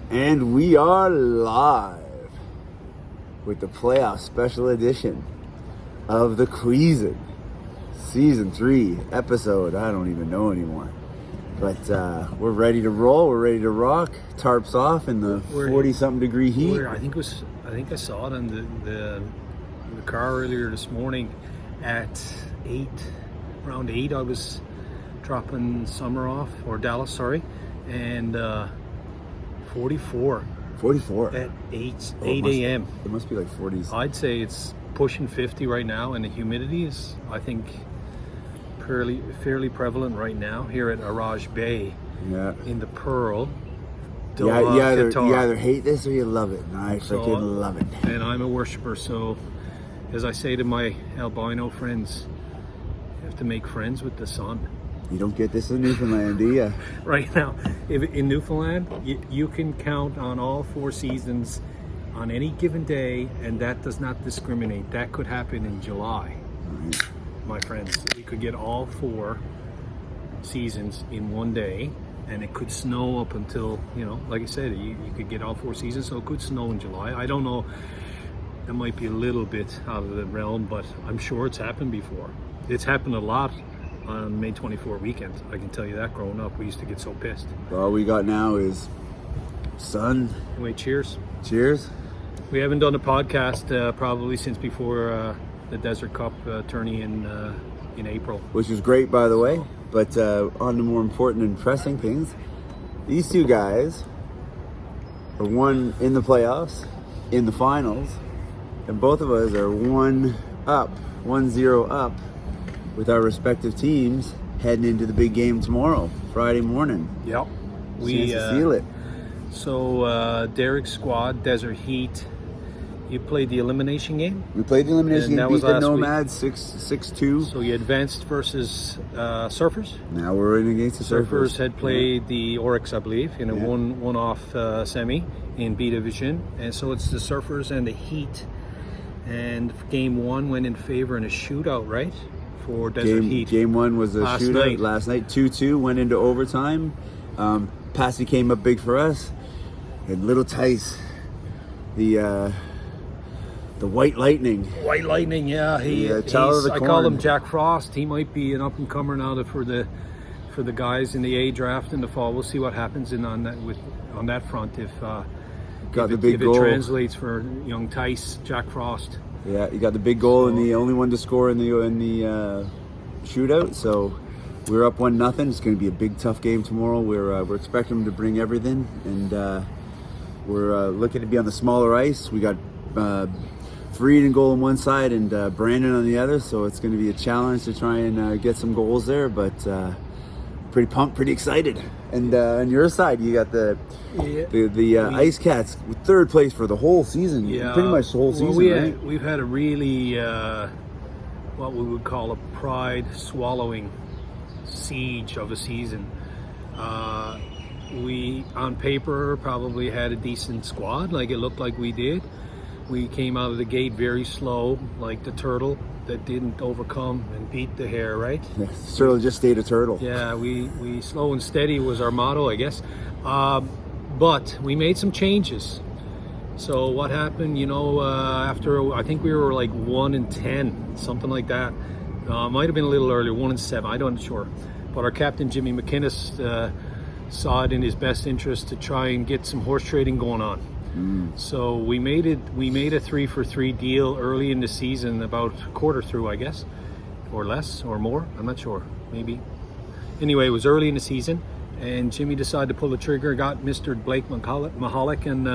And we are live with the playoff special edition of the Qeason Season 3 episode. I don't even know anymore. But we're ready to roll. We're ready to rock. Tarps off in the 40-something degree heat. I think I saw it on the car earlier this morning at 8. Around 8, I was dropping Summer off, or Dallas, sorry, and 44. 44 at 8 a.m. It must be like 40s. I'd say it's pushing 50 right now, and the humidity is, I think, fairly prevalent right now here at Araj Bay. Yeah. In the Pearl. You either hate this or you love it, and I freaking love it. And I'm a worshiper, so as I say to my albino friends, you have to make friends with the sun. You don't get this in Newfoundland, do you? Right now, in Newfoundland, you can count on all 4 seasons on any given day, and that does not discriminate. That could happen in July, Right. my friends. We could get all 4 seasons in one day, and it could snow up until, like I said, you could get all 4 seasons, so it could snow in July. I don't know. That might be a little bit out of the realm, but I'm sure it's happened before. It's happened a lot on May 24 weekend. I can tell you that. Growing up, we used to get so pissed. All we got now is sun. Anyway, cheers. Cheers. We haven't done a podcast probably since before the Desert Cup tourney in April. Which was great, by the way. But on the more important and pressing things, these two guys are one in the playoffs, in the finals, and both of us are 1-0 up with our respective teams heading into the big game tomorrow, Friday morning. Yep. We seal it. So Derek's squad, Desert Heat, you played the elimination game? We played the elimination game, beat the Nomads 6-2. So you advanced versus Surfers? Now we're in against the Surfers. Surfers had played the Oryx, I believe, in a one-off semi in B Division. And so it's the Surfers and the Heat. And game 1 went in favor in a shootout, right? For Desert Heat. Game 1 was a shootout last night. 2-2, went into overtime. Passy came up big for us. And little Tice, the White Lightning. White Lightning, yeah. I call him Jack Frost. He might be an up-and-comer now for the guys in the A draft in the fall. We'll see what happens on that front if it translates for young Tice, Jack Frost. Yeah, he got the big goal and the only one to score in the shootout. So we're up 1-0. It's going to be a big, tough game tomorrow. We're expecting him to bring everything, and we're looking to be on the smaller ice. We got Freed in goal on one side and Brandon on the other. So it's going to be a challenge to try and get some goals there. But pretty pumped, pretty excited. And on your side, you got the Ice Cats with 3rd place for the whole season. Yeah, pretty much the whole season, right? We've had a really what we would call a pride-swallowing siege of a season. We, on paper, probably had a decent squad, like it looked like we did. We came out of the gate very slow, like the turtle that didn't overcome and beat the hare, right? Yeah, turtle just stayed a turtle. Yeah, we slow and steady was our motto, I guess. But we made some changes. So what happened, after, I think we were like 1-10, something like that. Might have been a little earlier, 1-7, I don't sure. But our captain, Jimmy McInnes, saw it in his best interest to try and get some horse trading going on. So we made a 3-for-3 deal early in the season, about a quarter through, I guess, or less or more. I'm not sure, maybe. Anyway, it was early in the season, and Jimmy decided to pull the trigger. Got Mr. Blake Mahalik and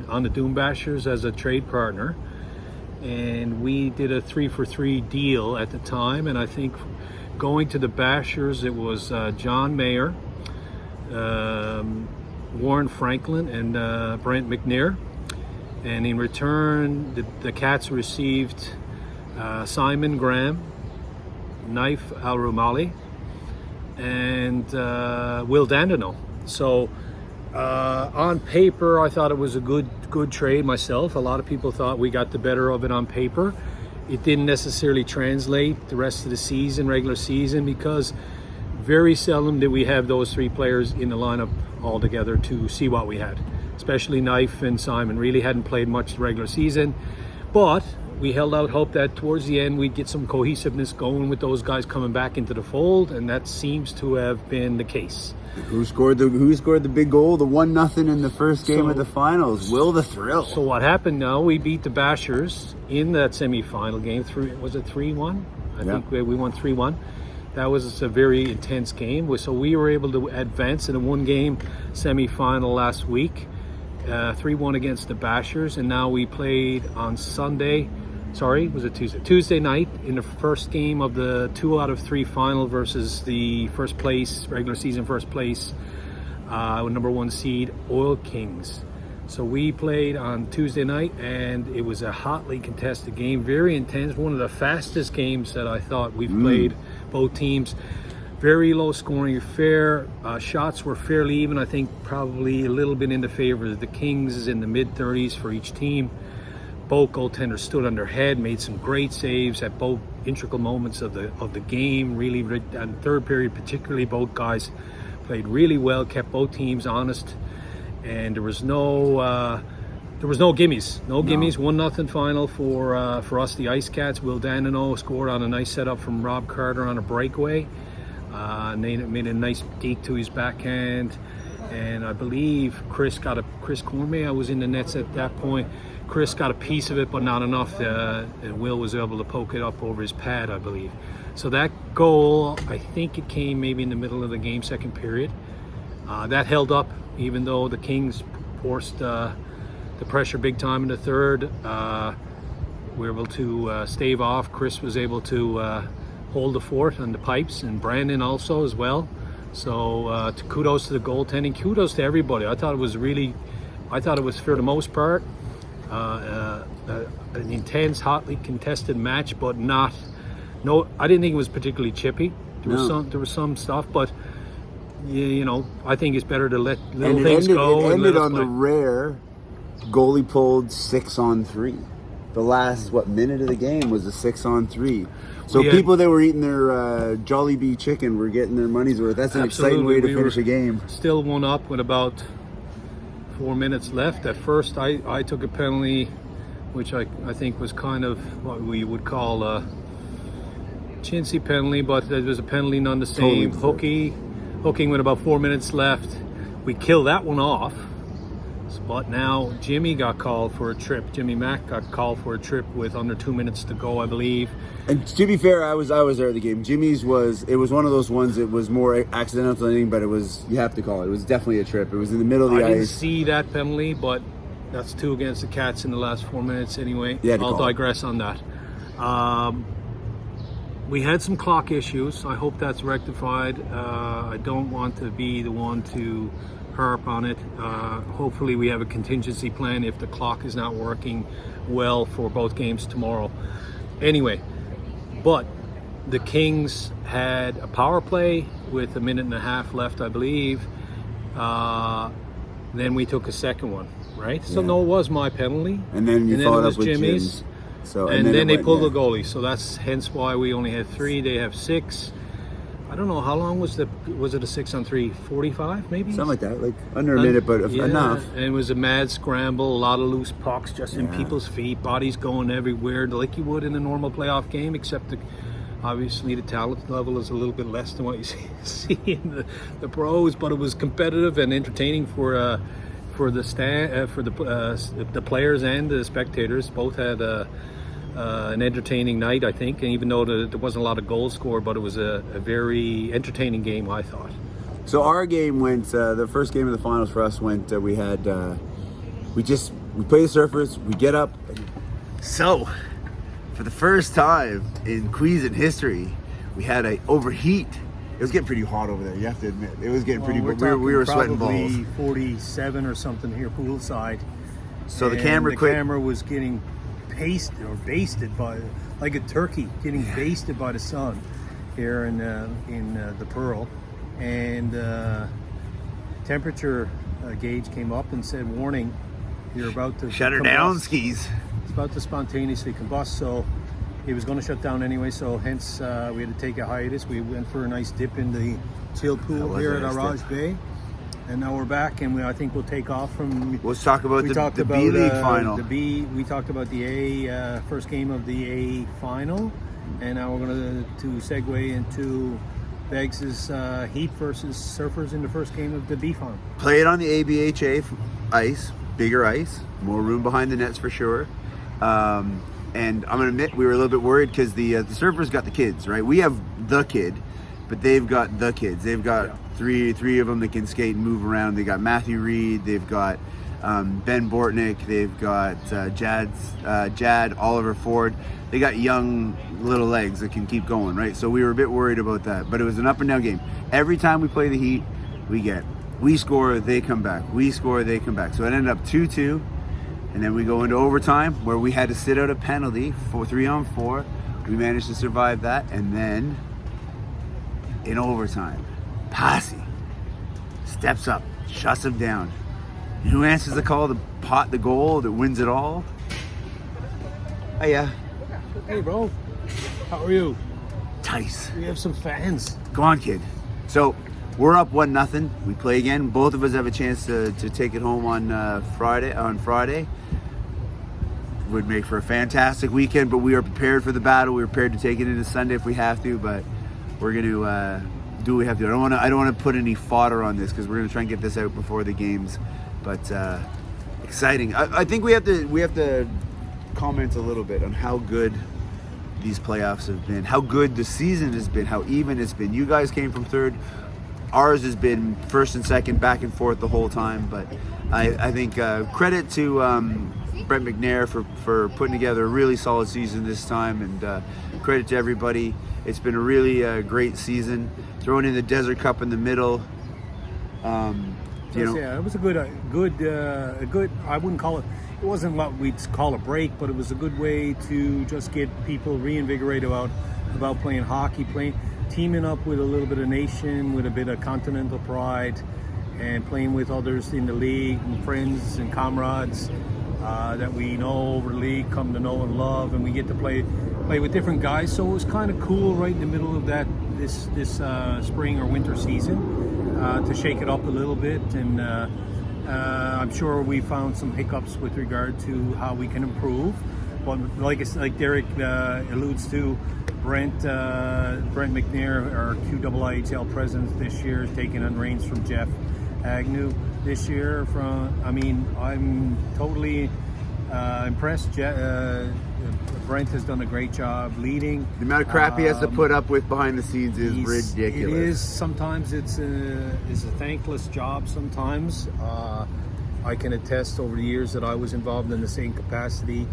on the Doom Bashers as a trade partner, and we did a 3-for-3 deal at the time. And I think going to the Bashers, it was John Mayer, Warren Franklin, and Brent McNair, and in return the Cats received Simon Graham, Knife Al-Rumali, and Will Dandino. So on paper, I thought it was a good trade myself. A lot of people thought we got the better of it on paper. It didn't necessarily translate the rest of the season, regular season, because very seldom did we have those 3 players in the lineup all together to see what we had. especially Knife and Simon. Really hadn't played much the regular season, but we held out hope that towards the end we'd get some cohesiveness going with those guys coming back into the fold, and that seems to have been the case. Who scored the big goal? The 1-0 in the first game of the finals. Will the Thrill. So what happened now? We beat the Bashers in that semi-final game. Was it 3-1? I think we won 3-1. That was a very intense game. So we were able to advance in a one-game semi-final last week, 3-1 against the Bashers, and now we played on Sunday. Sorry, was it Tuesday? Tuesday night in the first game of the 2 out of 3 final versus the first place, regular season first place, number 1 seed, Oil Kings. So we played on Tuesday night, and it was a hotly contested game, very intense, one of the fastest games that I thought we've played, both teams. Very low scoring affair. Shots were fairly even. I think probably a little bit in the favor of the Kings, is in the mid-30s for each team. Both goaltenders stood on their head, made some great saves at both integral moments of the game. Really, and third period particularly, both guys played really well, kept both teams honest, and there was no gimmies. No gimmies. 1-0 final for us, the Ice Cats. Will Danino scored on a nice setup from Rob Carter on a breakaway. Made a nice deke to his backhand, and I believe Chris Cormier was in the nets at that point. Chris got a piece of it, but not enough. And Will was able to poke it up over his pad, I believe. So that goal, I think it came maybe in the middle of the game, second period. That held up, even though the Kings forced the pressure big time in the third. We were able to stave off. Chris was able to hold the fort on the pipes, and Brandon also as well. So kudos to the goaltending, kudos to everybody. I thought it was for the most part an intense, hotly contested match, but I didn't think it was particularly chippy. There was some stuff, but I think it's better to let little things go. It ended on the rare goalie pulled 6-on-3. The last minute of the game was a 6-on-3. So people that were eating their Jollibee chicken were getting their money's worth. That's an exciting way to finish a game. Still 1-up with about 4 minutes left. At first, I took a penalty, which I think was kind of what we would call a chintzy penalty, but it was a penalty none the same. Totally hooking with about 4 minutes left. We killed that one off. But now Jimmy got called for a trip. Jimmy Mack got called for a trip with under 2 minutes to go, I believe. And to be fair, I was there at the game. Jimmy's was one of those ones. It was more accidental than anything, but you have to call it. It was definitely a trip. It was in the middle of the ice. I didn't see that penalty, but that's 2 against the Cats in the last 4 minutes anyway. I'll digress on that. We had some clock issues. I hope that's rectified. I don't want to be the one to harp on it. Hopefully we have a contingency plan if the clock is not working well for both games tomorrow. Anyway, but the Kings had a power play with 1.5 minutes left, I believe. Then we took a second one, right? So no, it was my penalty. And then you followed up with Jimmy's. And then they pulled the goalie. So that's hence why we only had 3. They have 6. I don't know how long was it a 6-on-3? 45 maybe? Something like that, like under a minute, but enough. And it was a mad scramble, a lot of loose pucks just in people's feet, bodies going everywhere, like you would in a normal playoff game, except obviously the talent level is a little bit less than what you see in the pros. But it was competitive and entertaining for the players and the spectators. Both had an entertaining night, I think, and even though there wasn't a lot of goals scored, but it was a very entertaining game, I thought. So our game went, the first game of the finals for us went, we play the Surfers, we get up. So, for the first time in Qeason history, we had a overheat. It was getting pretty hot over there, you have to admit. It was getting pretty, we were sweating balls. Probably 47 or something here poolside. So the camera was getting basted by, like a turkey, getting basted by the sun here in the Pearl, and temperature gauge came up and said, "Warning, you're about to shut her down, skis." It's about to spontaneously combust, so it was going to shut down anyway. So hence we had to take a hiatus. We went for a nice dip in the chill pool here at Arage Bay, And now we're back, and I think we'll take off from. Let's talk about We the talked B about, League final. We talked about the A first game of the A final, and now we're going to segue into Beggs' Heat versus Surfers in the first game of the B final. Play it on the ABHA ice, bigger ice, more room behind the nets for sure. And I'm gonna admit we were a little bit worried because the Surfers got the kids, right? We have the kid, but they've got the kids. They've got three of them that can skate and move around. They got Matthew Reed. They've got Ben Bortnick. They've got Jad Oliver Ford. They got young little legs that can keep going, right? So we were a bit worried about that, but it was an up and down game. Every time we play the Heat, we score, they come back. We score, they come back. So it ended up 2-2. And then we go into overtime where we had to sit out a penalty for 3-on-4. We managed to survive that. And then in overtime, Passy steps up, shuts him down. And who answers the call to pot the goal that wins it all? Oh yeah. Hey, bro. How are you? Tice. We have some fans. Go on, kid. So we're up 1-0. We play again. Both of us have a chance to take it home on Friday. Would make for a fantastic weekend, but we are prepared for the battle. We're prepared to take it into Sunday if we have to, but we're going to do what we have to. I don't want to put any fodder on this because we're going to try and get this out before the games. But exciting. I think we have to comment a little bit on how good these playoffs have been, how good the season has been, how even it's been. You guys came from third. Ours has been first and second, back and forth the whole time. But I think credit to Brent McNair for putting together a really solid season this time, and credit to everybody. It's been a really great season. Throwing in the Desert Cup in the middle. Yeah, it was a good. I wouldn't call it. It wasn't what we'd call a break, but it was a good way to just get people reinvigorated about playing hockey, teaming up with a little bit of nation, with a bit of continental pride, and playing with others in the league, and friends and comrades that we know over the league, come to know and love, and we get to play with different guys. So it was kind of cool right in the middle of this spring or winter season to shake it up a little bit. And I'm sure we found some hiccups with regard to how we can improve. But like Derek alludes to, Brent McNair, our QIIHL president this year, is taking on reins from Jeff Agnew this year. I'm totally impressed. Brent has done a great job leading. The amount of crap he has to put up with behind the scenes is ridiculous. It is. Sometimes it's a thankless job. Sometimes I can attest over the years that I was involved in the same capacity.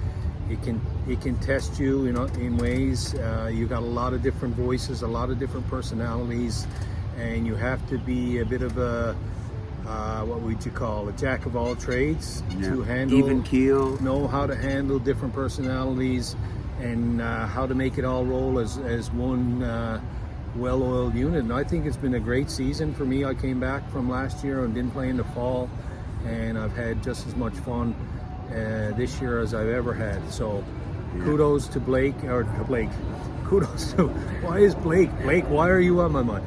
It can test you in ways. You got a lot of different voices, a lot of different personalities, and you have to be a bit of a what would you call a jack of all trades to handle, even keel, know how to handle different personalities, and how to make it all roll as one well-oiled unit. And I think it's been a great season for me. I came back from last year and didn't play in the fall, and I've had just as much fun this year as I've ever had. So kudos to Blake. Kudos to, why is Blake? Why are you on my mind?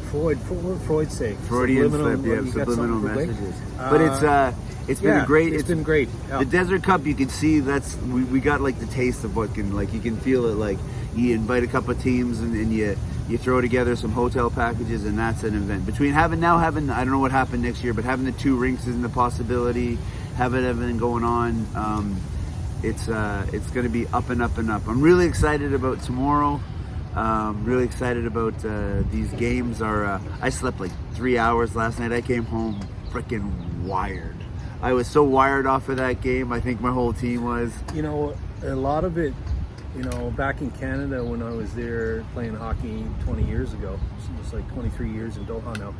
Freud's sake. Freudian slip, subliminal messages. But it's been great. It's been great. Yeah. The Desert Cup, you can see we got like the taste of what can, like, you can feel it. Like, you invite a couple of teams and you throw together some hotel packages, and that's an event. Between having I don't know what happened next year, but having the 2 rinks isn't a possibility. Having everything going on, it's going to be up and up and up. I'm really excited about tomorrow. Really excited about these games. I slept like 3 hours last night. I came home freaking wired. I was so wired off of that game. I think my whole team was. A lot of it, back in Canada when I was there playing hockey 20 years ago. It's like 23 years in Doha now.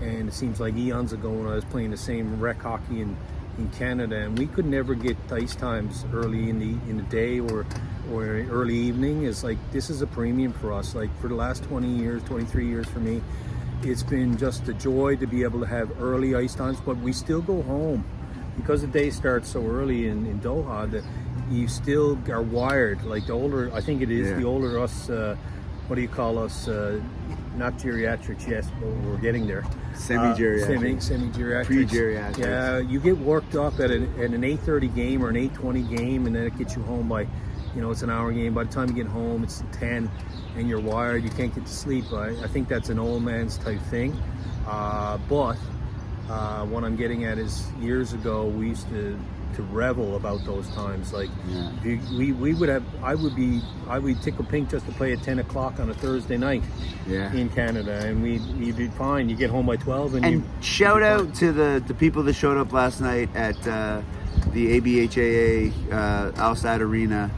And it seems like eons ago when I was playing the same rec hockey in Canada, and we could never get ice times early in the day or early evening. It's like, this is a premium for us. Like, for the last 23 years for me, it's been just a joy to be able to have early ice times, but we still go home because the day starts so early in Doha that you still are wired. Like, the older, I think it is, the older us, what do you call us, not geriatrics, yes, but we're getting there. Semi-geriatric. Semi-geriatrics. Pre-geriatrics. Yeah, you get worked up at an 8:30 game or an 8:20 game, and then it gets you home by, it's an hour game. By the time you get home, it's 10, and you're wired. You can't get to sleep. I think that's an old man's type thing. But what I'm getting at is years ago we used to revel about those times. Like we would have, I would tickle pink just to play at 10 o'clock on a Thursday night in Canada, and we'd be fine. You get home by 12, and shout out to the people that showed up last night at the ABHAA Alsat Arena.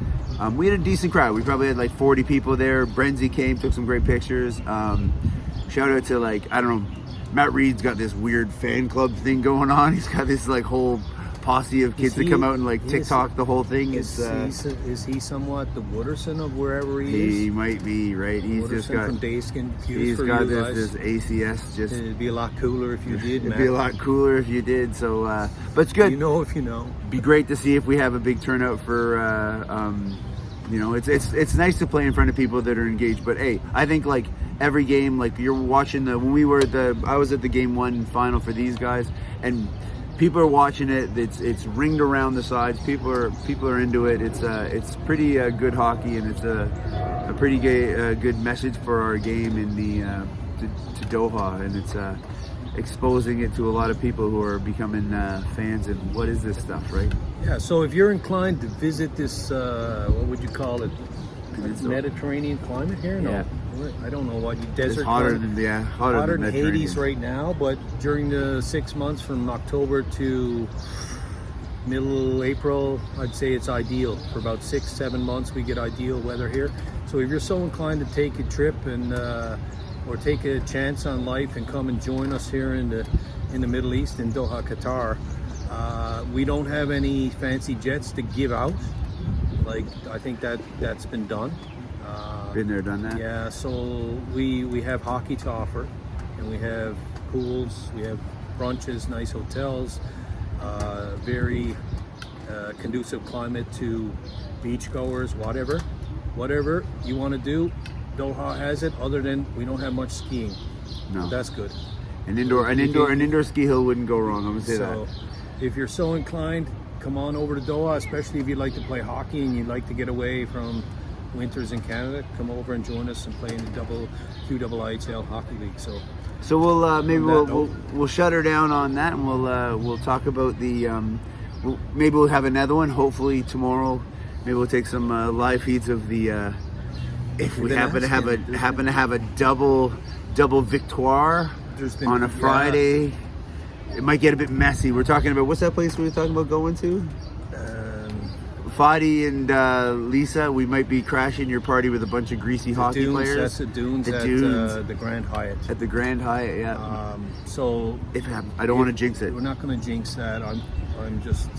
We had a decent crowd. We probably had like 40 people there. Brenzy came, took some great pictures. Shout out to, like, I don't know, Matt Reed's got this weird fan club thing going on. He's got this like whole posse of kids that come out and like TikTok the whole thing. Is he somewhat the Wooderson of wherever he is? He might be, right? He's Wooderson just got from Dayskin. He's got this ACS. Just it'd be a lot cooler if you did. It'd be a lot cooler if you did. So, but it's good. If you know. Be great to see if we have a big turnout for. It's nice to play in front of people that are engaged. But hey, I think like every game, like you're watching I was at the game 1 final for these guys, and people are watching it. It's ringed around the sides. People are into it. It's pretty good hockey, and it's a pretty good message for our game in the to Doha, and it's exposing it to a lot of people who are becoming fans. And what is this stuff, right? Yeah. So if you're inclined to visit this, what would you call it? Mediterranean climate here? No. Yeah. I don't know what desert. It's hotter than than Hades right now, but during the 6 months from October to middle April, I'd say it's ideal. For about 6-7 months, we get ideal weather here. So if you're so inclined to take a trip and or take a chance on life and come and join us here in the Middle East in Doha, Qatar, we don't have any fancy jets to give out. Like, I think that's been done. Been there, done that. Yeah, so we have hockey to offer, and we have pools, we have brunches, nice hotels, very conducive climate to beachgoers, whatever you want to do. Doha has it. Other than we don't have much skiing. No, that's good. An indoor ski hill wouldn't go wrong. I'm gonna say that. If you're so inclined, come on over to Doha, especially if you'd like to play hockey and you'd like to get away from winters in Canada. Come over and join us and play in the QIIHL Hockey League. So we'll shut her down on that, and we'll talk about the maybe we'll have another one. Hopefully tomorrow. Maybe we'll take some live feeds of the if we happen to have a double victoire on a Friday. It might get a bit messy. We're talking about, what's that place we were talking about going to? Fadi and Lisa, we might be crashing your party with a bunch of greasy hockey players. That's the Dunes at the Grand Hyatt. At the Grand Hyatt, yeah. So if I don't want to jinx it. We're not going to jinx that. I'm just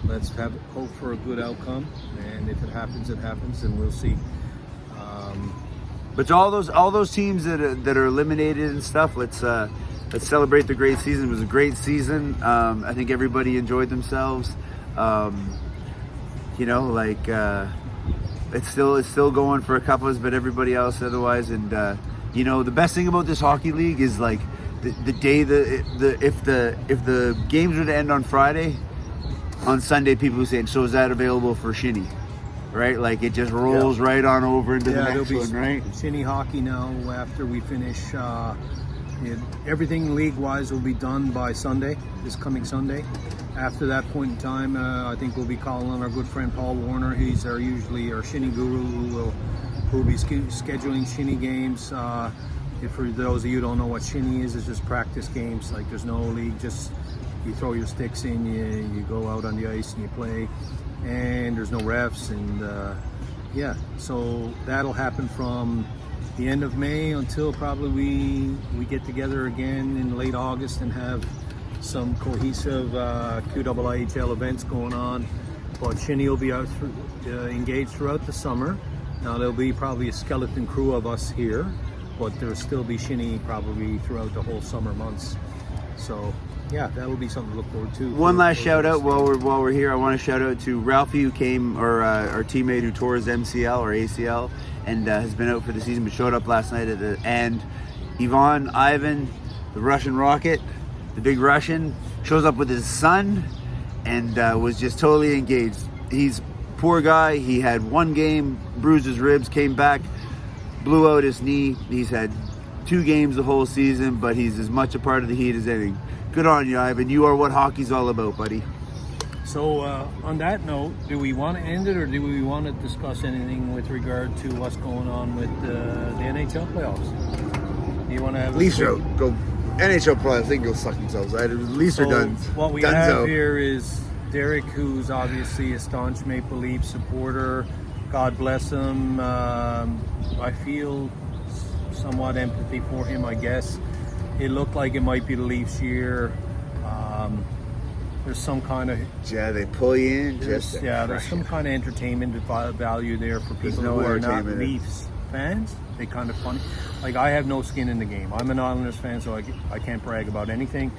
let's hope for a good outcome, and if it happens, and we'll see. But to all those teams that are eliminated and stuff, let's celebrate the great season. It was a great season. I think everybody enjoyed themselves. It's still going for a couple of us, but everybody else otherwise. And the best thing about this hockey league is like the day if the games were to end on Friday, on Sunday people were saying, so is that available for shinny? Right, like it just rolls right on over into the next one, right? Shinny hockey now. After we finish, everything league-wise will be done by Sunday, this coming Sunday. After that point in time, I think we'll be calling on our good friend Paul Warner. He's usually our shinny guru who will be scheduling shinny games. If for those of you who don't know what shinny is, it's just practice games. Like there's no league, just you throw your sticks in, you go out on the ice and you play. And there's no refs, and so that'll happen from the end of May until probably we get together again in late August and have some cohesive QIIHL events going on. But Shinny will be out engaged throughout the summer. Now there'll be probably a skeleton crew of us here, but there'll still be Shinny probably throughout the whole summer months. So yeah, that will be something to look forward to. One last shout out while we're here. I want to shout out to Ralphie, who came, our teammate who tore his MCL or ACL, and has been out for the season, but showed up last night and Ivan, the Russian Rocket, the big Russian, shows up with his son and was just totally engaged. He's a poor guy. He had one game, bruised his ribs, came back, blew out his knee. He's had 2 games the whole season, but he's as much a part of the Heat as anything. Good on you, Ivan. You are what hockey's all about, buddy. So on that note, do we want to end it, or do we want to discuss anything with regard to what's going on with the NHL playoffs? Do you want to have Leafs are out. Go NHL playoffs. They can go suck themselves. Leafs are done. What we have here is Derek, who's obviously a staunch Maple Leaf supporter. God bless him. I feel somewhat empathy for him, I guess. It looked like it might be the Leafs' year. There's some kind of they pull you in. There's some kind of entertainment value there for people who are not Leafs fans. They kind of funny. Like, I have no skin in the game. I'm an Islanders fan, so I can't brag about anything.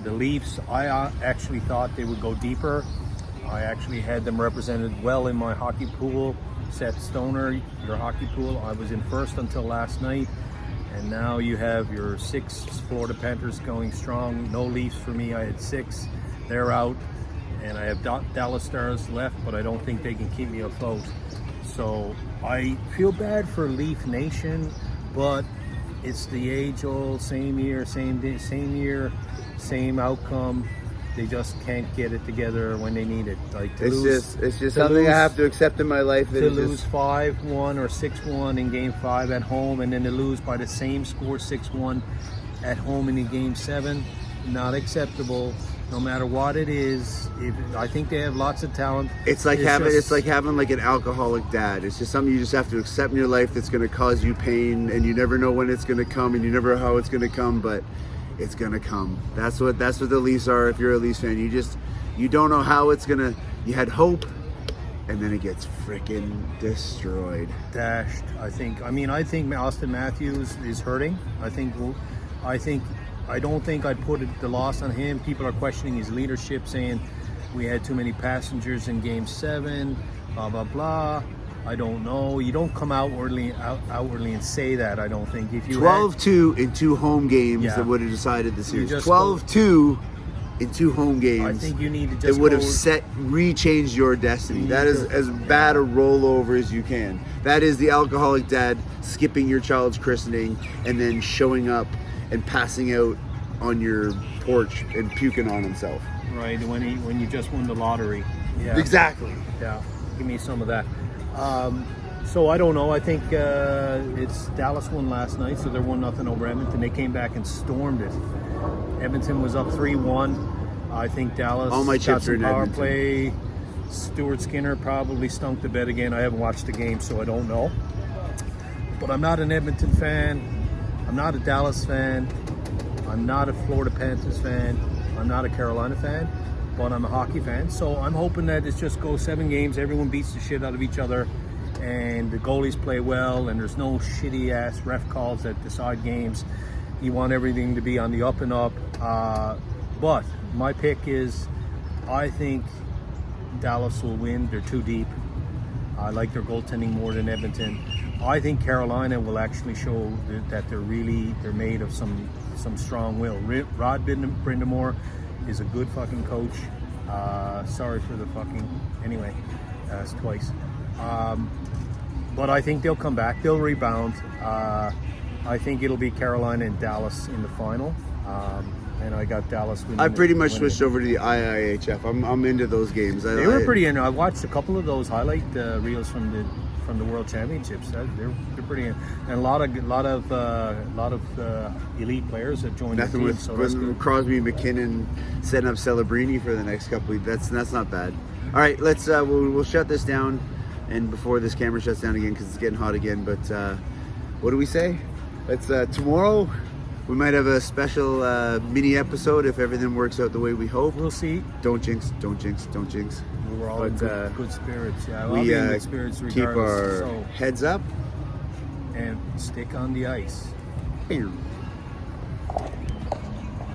The Leafs, I actually thought they would go deeper. I actually had them represented well in my hockey pool. Seth Stoner, your hockey pool. I was in first until last night. And now you have your 6 Florida Panthers going strong. No Leafs for me. I had 6. They're out. And I have Dallas Stars left, but I don't think they can keep me afloat. So I feel bad for Leaf Nation, but it's the age-old same year, same day, same year, same outcome. They just can't get it together when they need it. Like it's just something I have to accept in my life. To lose 5-1 or 6-1 in Game 5 at home, and then to lose by the same score, 6-1 at home in the Game 7, not acceptable. No matter what it is, I think they have lots of talent. It's like having like an alcoholic dad. It's just something you just have to accept in your life that's going to cause you pain, and you never know when it's going to come, and you never know how it's going to come, but it's going to come. That's what the Leafs are. If you're a Leafs fan, you don't know how it's going to. You had hope, and then it gets freaking destroyed. Dashed. I think Austin Matthews is hurting. I don't think I'd put the loss on him. People are questioning his leadership, saying we had too many passengers in Game 7, blah, blah, blah. I don't know. You don't come outwardly and say that, I don't think. If you 12-2 in 2 home games that would have decided the series. 12-2 in 2 home games. I think you need to just it would have rechanged your destiny. That is as bad a rollover as you can. That is the alcoholic dad skipping your child's christening and then showing up and passing out on your porch and puking on himself. Right, when you just won the lottery. Yeah. Exactly. Yeah, give me some of that. So I don't know. I think it's Dallas won last night, so they're 1-0 over Edmonton. They came back and stormed it. Edmonton was up 3-1. I think Dallas all my chips got are in power Edmonton. Play. Stuart Skinner probably stunk the bed again. I haven't watched the game, so I don't know. But I'm not an Edmonton fan. I'm not a Dallas fan. I'm not a Florida Panthers fan. I'm not a Carolina fan, but I'm a hockey fan. So I'm hoping that it just goes 7 games. Everyone beats the shit out of each other, and the goalies play well, and there's no shitty ass ref calls that decide games. You want everything to be on the up and up. But my pick is, I think Dallas will win. They're too deep. I like their goaltending more than Edmonton. I think Carolina will actually show that they're made of some strong will. Rod Brindamore is a good fucking coach. Sorry for the fucking, anyway, it's twice. But I think they'll come back. They'll rebound. I think it'll be Carolina and Dallas in the final. And I got Dallas winning. I pretty much switched over to the IIHF. I'm into those games. They were pretty into. I watched a couple of those highlight reels from the World Championships. They're pretty in. And a lot of elite players that joined Nothing the team. with Crosby, McKinnon setting up Celebrini for the next couple of weeks. That's not bad. All right, let's we'll shut this down, and before this camera shuts down again because it's getting hot again. But what do we say? Let's tomorrow. We might have a special mini episode if everything works out the way we hope. We'll see. Don't jinx, don't jinx, don't jinx. We're all in good spirits. Yeah, we in good spirits keep our heads up and stick on the ice. Here.